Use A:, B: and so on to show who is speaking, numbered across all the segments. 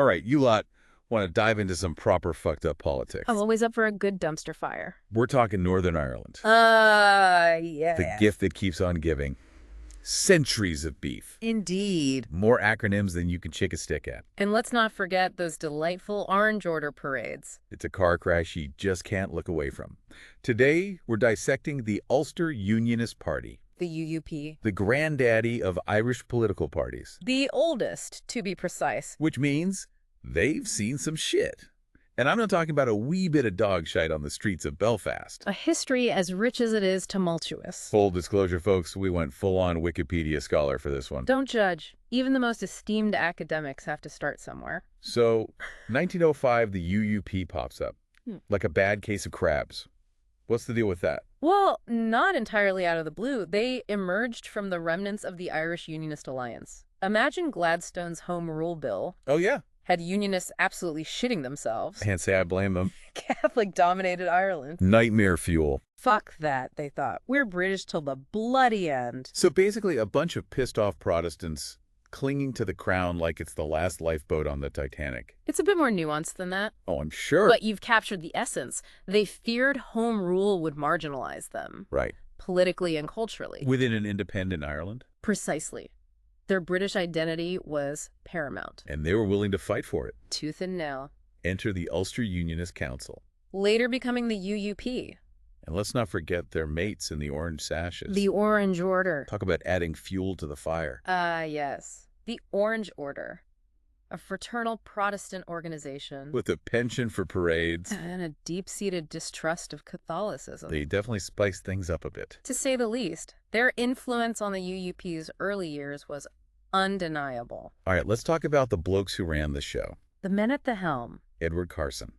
A: All right, you lot want to dive into some proper fucked up politics.
B: I'm always up for a good dumpster fire.
A: We're talking Northern Ireland.
B: Yeah.
A: The gift that keeps on giving. Centuries of beef.
B: Indeed.
A: More acronyms than you can chick a stick at.
B: And let's not forget those delightful Orange Order parades.
A: It's a car crash you just can't look away from. Today, we're dissecting the Ulster Unionist Party.
B: The UUP.
A: The granddaddy of Irish political parties.
B: The oldest, to be precise.
A: Which means they've seen some shit. And I'm not talking about a wee bit of dog shite on the streets of Belfast.
B: A history as rich as it is tumultuous.
A: Full disclosure, folks, we went full-on Wikipedia scholar for this one.
B: Don't judge. Even the most esteemed academics have to start somewhere.
A: So, 1905, the UUP pops up. Like a bad case of crabs. What's the deal with that?
B: Well, not entirely out of the blue. They emerged from the remnants of the Irish Unionist Alliance. Imagine Gladstone's Home Rule Bill.
A: Oh, yeah.
B: Had Unionists absolutely shitting themselves.
A: Can't say I blame them.
B: Catholic-dominated Ireland.
A: Nightmare fuel.
B: Fuck that, they thought. We're British till the bloody end.
A: So basically a bunch of pissed-off Protestants clinging to the crown like it's the last lifeboat on the Titanic.
B: It's a bit more nuanced than that.
A: Oh, I'm sure.
B: But you've captured the essence. They feared home rule would marginalize them.
A: Right.
B: Politically and culturally.
A: Within an independent Ireland?
B: Precisely. Their British identity was paramount.
A: And they were willing to fight for it.
B: Tooth and nail.
A: Enter the Ulster Unionist Council.
B: Later becoming the UUP.
A: And let's not forget their mates in the orange sashes.
B: The Orange Order.
A: Talk about adding fuel to the fire.
B: Yes. The Orange Order. A fraternal Protestant organization.
A: With a penchant for parades.
B: And a deep-seated distrust of Catholicism.
A: They definitely spiced things up a bit.
B: To say the least. Their influence on the UUP's early years was undeniable.
A: All right, let's talk about the blokes who ran the show.
B: The men at the helm.
A: Edward Carson,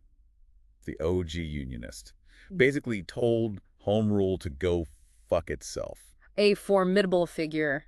A: the OG unionist, basically told Home Rule to go fuck itself.
B: A formidable figure.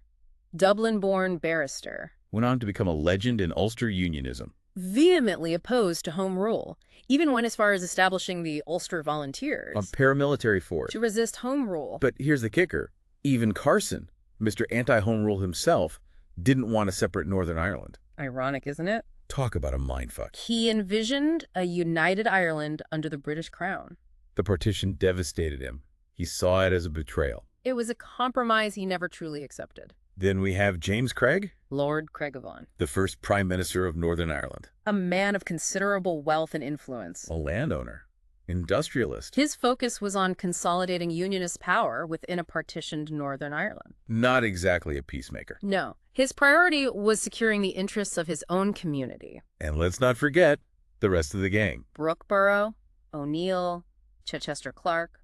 B: Dublin-born barrister.
A: Went on to become a legend in Ulster Unionism.
B: Vehemently opposed to Home Rule, even went as far as establishing the Ulster Volunteers.
A: A paramilitary force.
B: To resist Home Rule.
A: But here's the kicker. Even Carson, Mr. Anti-Home Rule himself, didn't want a separate Northern Ireland.
B: Ironic, isn't it?
A: Talk about a mindfuck.
B: He envisioned a united Ireland under the British Crown.
A: The partition devastated him. He saw it as a betrayal.
B: It was a compromise he never truly accepted.
A: Then we have James Craig,
B: Lord Craigavon,
A: the first Prime Minister of Northern Ireland.
B: a man of considerable wealth and influence.
A: A landowner, industrialist.
B: His focus was on consolidating Unionist power within a partitioned Northern Ireland.
A: Not exactly a peacemaker.
B: No, his priority was securing the interests of his own community.
A: And let's not forget the rest of the gang.
B: Brookborough, O'Neill, Chichester Clark,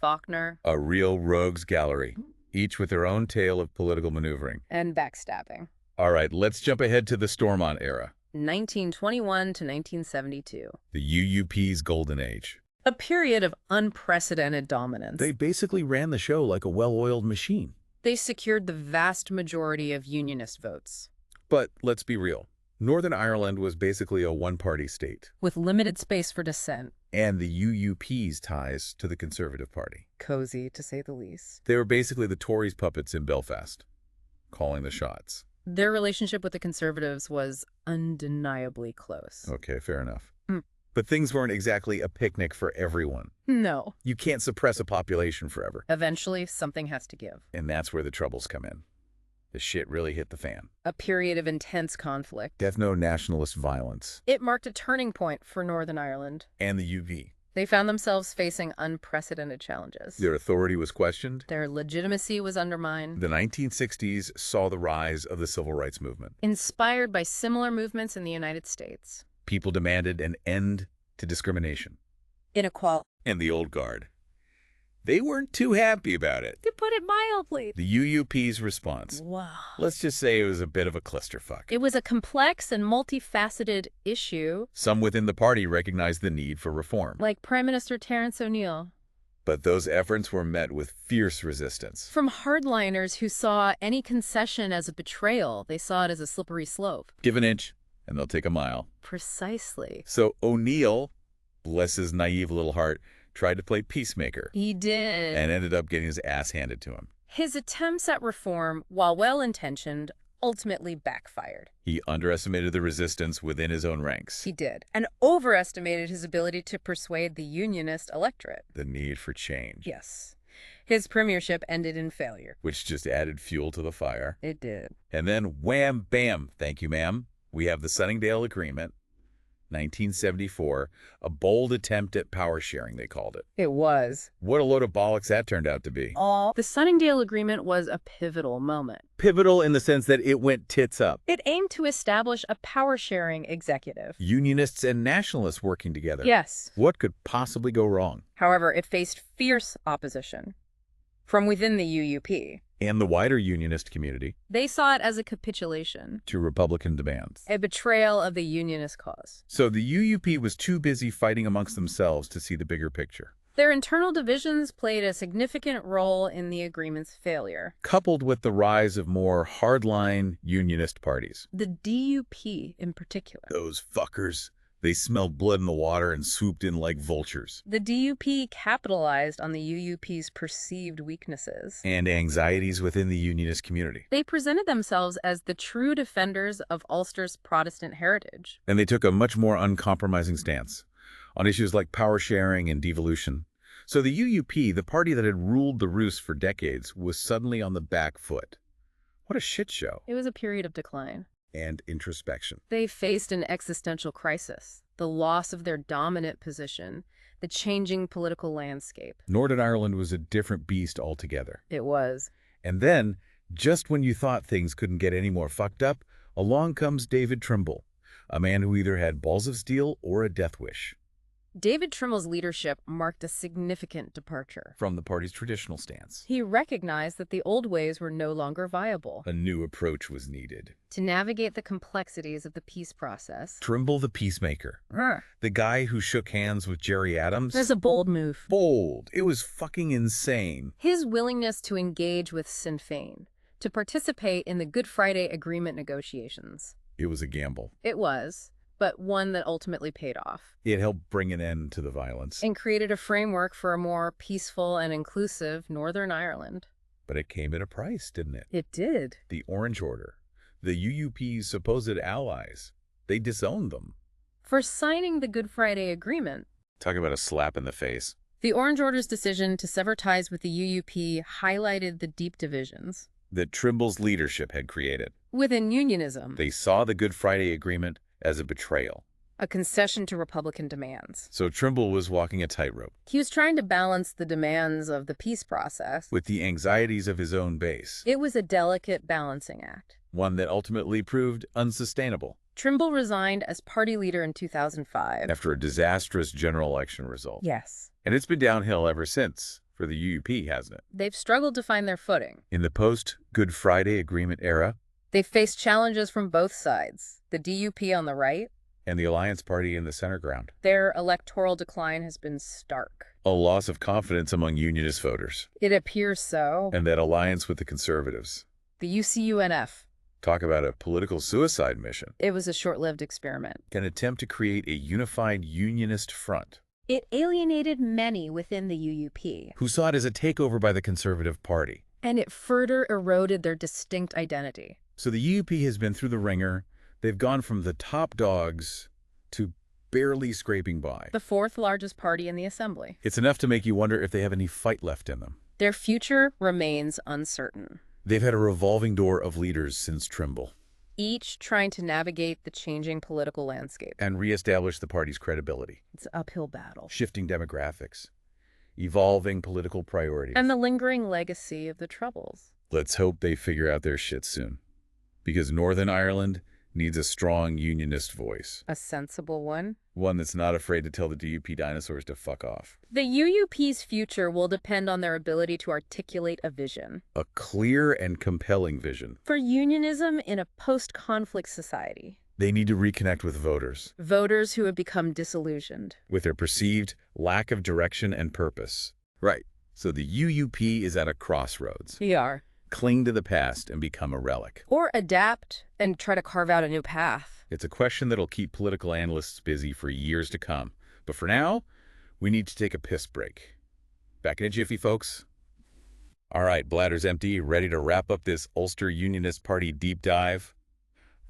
B: Faulkner,
A: A real rogues gallery, each with their own tale of political maneuvering.
B: and backstabbing.
A: All right, let's jump ahead to the Stormont era,
B: 1921 to 1972.
A: the UUP's golden age.
B: A period of unprecedented dominance.
A: They basically ran the show like a well-oiled machine.
B: They secured the vast majority of Unionist votes.
A: But let's be real. Northern Ireland was basically a one-party state,
B: With limited space for dissent.
A: and the UUP's ties to the Conservative Party.
B: Cozy, to say the least.
A: They were basically the Tories' puppets in Belfast, calling the shots.
B: Their relationship with the Conservatives was undeniably close.
A: Okay, fair enough.
B: Mm.
A: But things weren't exactly a picnic for everyone.
B: No.
A: You can't suppress a population forever.
B: Eventually, something has to give.
A: And that's where the troubles come in. The shit really hit the fan.
B: A period of intense conflict.
A: Death-no nationalist violence.
B: It marked a turning point for Northern Ireland.
A: And the UV.
B: They found themselves facing unprecedented challenges.
A: Their authority was questioned.
B: Their legitimacy was undermined.
A: The 1960s saw the rise of the civil rights movement.
B: Inspired by similar movements in the United States.
A: People demanded an end to discrimination.
B: Inequality.
A: And the old guard. They weren't too happy about it.
B: To put it mildly.
A: The UUP's response.
B: Wow.
A: Let's just say it was a bit of a clusterfuck.
B: It was a complex and multifaceted issue.
A: Some within the party recognized the need for reform.
B: Like Prime Minister Terence O'Neill.
A: But those efforts were met with fierce resistance.
B: From hardliners who saw any concession as a betrayal, they saw it as a slippery slope.
A: Give an inch, and they'll take a mile.
B: Precisely.
A: So O'Neill, bless his naive little heart, tried to play peacemaker.
B: He did.
A: And ended up getting his ass handed to him.
B: His attempts at reform, while well-intentioned, ultimately backfired.
A: He underestimated the resistance within his own ranks.
B: He did, and overestimated his ability to persuade the Unionist electorate.
A: The need for change.
B: Yes. His premiership ended in failure.
A: Which just added fuel to the fire.
B: It did.
A: And then wham, bam, thank you, ma'am. We have the Sunningdale Agreement, 1974, a bold attempt at power sharing, they called it.
B: It was.
A: What a load of bollocks that turned out to be.
B: The Sunningdale Agreement was a pivotal moment.
A: Pivotal in the sense that it went tits up.
B: It aimed to establish a power-sharing executive.
A: Unionists and nationalists working together.
B: Yes.
A: What could possibly go wrong?
B: However, it faced fierce opposition from within the UUP.
A: And the wider unionist community.
B: They saw it as a capitulation
A: To Republican demands.
B: a betrayal of the Unionist cause.
A: So the UUP was too busy fighting amongst themselves to see the bigger picture.
B: Their internal divisions played a significant role in the agreement's failure.
A: Coupled with the rise of more hardline unionist parties.
B: The DUP in particular.
A: Those fuckers. They smelled blood in the water and swooped in like vultures.
B: The DUP capitalized on the UUP's perceived weaknesses.
A: And anxieties within the unionist community.
B: They presented themselves as the true defenders of Ulster's Protestant heritage.
A: And they took a much more uncompromising stance on issues like power sharing and devolution. So the UUP, the party that had ruled the roost for decades, was suddenly on the back foot. What a shit show.
B: It was a period of decline.
A: And introspection.
B: They faced an existential crisis, the loss of their dominant position, the changing political landscape.
A: Northern Ireland was a different beast altogether.
B: It was.
A: And then, just when you thought things couldn't get any more fucked up, along comes David Trimble, a man who either had balls of steel or a death wish.
B: David Trimble's leadership marked a significant departure.
A: From the party's traditional stance.
B: He recognized that the old ways were no longer viable.
A: A new approach was needed.
B: To navigate the complexities of the peace process.
A: Trimble the peacemaker. The guy who shook hands with Jerry Adams.
B: There's a bold move.
A: Bold. It was fucking insane.
B: His willingness to engage with Sinn Féin, to participate in the Good Friday Agreement negotiations.
A: It was a gamble.
B: It was, but one that ultimately paid off.
A: It helped bring an end to the violence.
B: And created a framework for a more peaceful and inclusive Northern Ireland.
A: But it came at a price, didn't it?
B: It did.
A: The Orange Order. The UUP's supposed allies. They disowned them.
B: For signing the Good Friday Agreement.
A: Talk about a slap in the face.
B: The Orange Order's decision to sever ties with the UUP highlighted the deep divisions
A: that Trimble's leadership had created.
B: Within unionism.
A: They saw the Good Friday Agreement as a betrayal.
B: A concession to Republican demands.
A: So Trimble was walking a tightrope.
B: He was trying to balance the demands of the peace process
A: with the anxieties of his own base.
B: It was a delicate balancing act.
A: One that ultimately proved unsustainable.
B: Trimble resigned as party leader in 2005.
A: After a disastrous general election result.
B: Yes.
A: And it's been downhill ever since, for the UUP, hasn't it?
B: They've struggled to find their footing.
A: In the post-Good Friday Agreement era,
B: they've faced challenges from both sides, the DUP on the right,
A: and the Alliance Party in the center ground.
B: Their electoral decline has been stark.
A: A loss of confidence among unionist voters.
B: It appears so.
A: And that alliance with the conservatives.
B: The UCUNF.
A: Talk about a political suicide mission.
B: It was a short-lived experiment.
A: An attempt to create a unified unionist front.
B: It alienated many within the UUP.
A: Who saw it as a takeover by the Conservative Party.
B: And it further eroded their distinct identity.
A: So the UUP has been through the ringer. They've gone from the top dogs to barely scraping by.
B: The fourth largest party in the assembly.
A: It's enough to make you wonder if they have any fight left in them.
B: Their future remains uncertain.
A: They've had a revolving door of leaders since Trimble.
B: Each trying to navigate the changing political landscape.
A: And reestablish the party's credibility.
B: It's an uphill battle.
A: Shifting demographics. Evolving political priorities.
B: And the lingering legacy of the Troubles.
A: Let's hope they figure out their shit soon. Because Northern Ireland needs a strong unionist voice.
B: A sensible one.
A: One that's not afraid to tell the DUP dinosaurs to fuck off.
B: The UUP's future will depend on their ability to articulate a vision.
A: A clear and compelling vision.
B: For unionism in a post-conflict society.
A: They need to reconnect with voters.
B: Voters who have become disillusioned.
A: With their perceived lack of direction and purpose. Right. So the UUP is at a crossroads.
B: We are.
A: Cling to the past and become a relic.
B: Or adapt and try to carve out a new path.
A: It's a question that'll keep political analysts busy for years to come. But for now, we need to take a piss break. Back in a jiffy, folks. All right, bladder's empty, ready to wrap up this Ulster Unionist Party deep dive?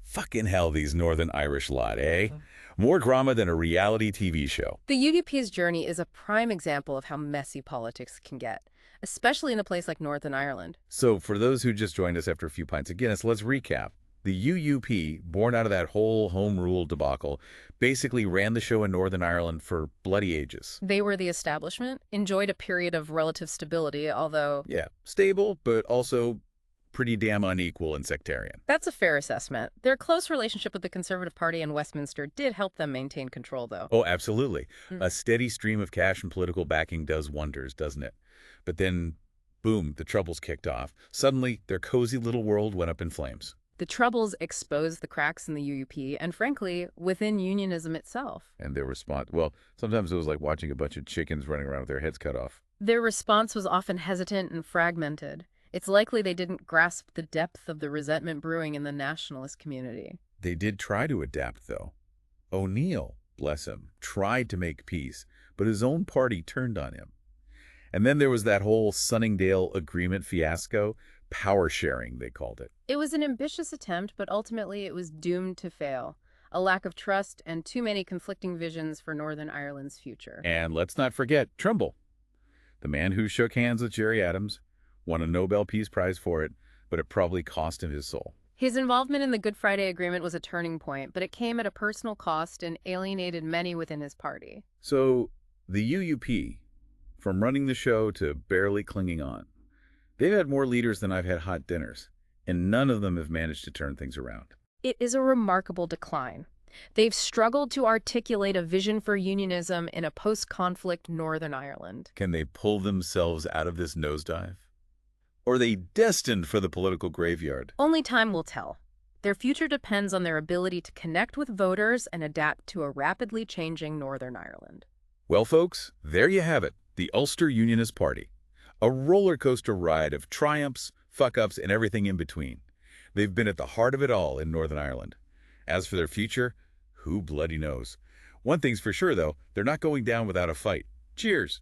A: Fucking hell, these Northern Irish lot, eh? More drama than a reality TV show.
B: The UUP's journey is a prime example of how messy politics can get, especially in a place like Northern Ireland.
A: So for those who just joined us after a few pints of Guinness, let's recap. The UUP, born out of that whole home rule debacle, basically ran the show in Northern Ireland for bloody ages.
B: They were the establishment, enjoyed a period of relative stability, although
A: Yeah, stable, but also pretty damn unequal and sectarian.
B: that's a fair assessment. Their close relationship with the Conservative Party in Westminster did help them maintain control, though.
A: Oh, absolutely.
B: Mm.
A: A steady stream of cash and political backing does wonders, doesn't it? But then, boom, the troubles kicked off. Suddenly, their cozy little world went up in flames.
B: The Troubles exposed the cracks in the UUP and, frankly, within unionism itself.
A: And their response, well, sometimes it was like watching a bunch of chickens running around with their heads cut off.
B: Their response was often hesitant and fragmented. It's likely they didn't grasp the depth of the resentment brewing in the nationalist community.
A: They did try to adapt, though. O'Neill, bless him, tried to make peace, but his own party turned on him. And then there was that whole Sunningdale Agreement fiasco, power sharing, they called it.
B: It was an ambitious attempt, but ultimately it was doomed to fail. A lack of trust and too many conflicting visions for Northern Ireland's future.
A: And let's not forget Trimble, the man who shook hands with Gerry Adams, won a Nobel Peace Prize for it, but it probably cost him his soul.
B: His involvement in the Good Friday Agreement was a turning point, but it came at a personal cost and alienated many within his party.
A: So the UUP, from running the show to barely clinging on, they've had more leaders than I've had hot dinners, and none of them have managed to turn things around.
B: It is a remarkable decline. They've struggled to articulate a vision for unionism in a post-conflict Northern Ireland.
A: Can they pull themselves out of this nosedive? Or are they destined for the political graveyard?
B: Only time will tell. Their future depends on their ability to connect with voters and adapt to a rapidly changing Northern Ireland.
A: Well, folks, there you have it, the Ulster Unionist Party. A roller coaster ride of triumphs, fuck-ups, and everything in between. They've been at the heart of it all in Northern Ireland. As for their future, who bloody knows? One thing's for sure, though, they're not going down without a fight. Cheers!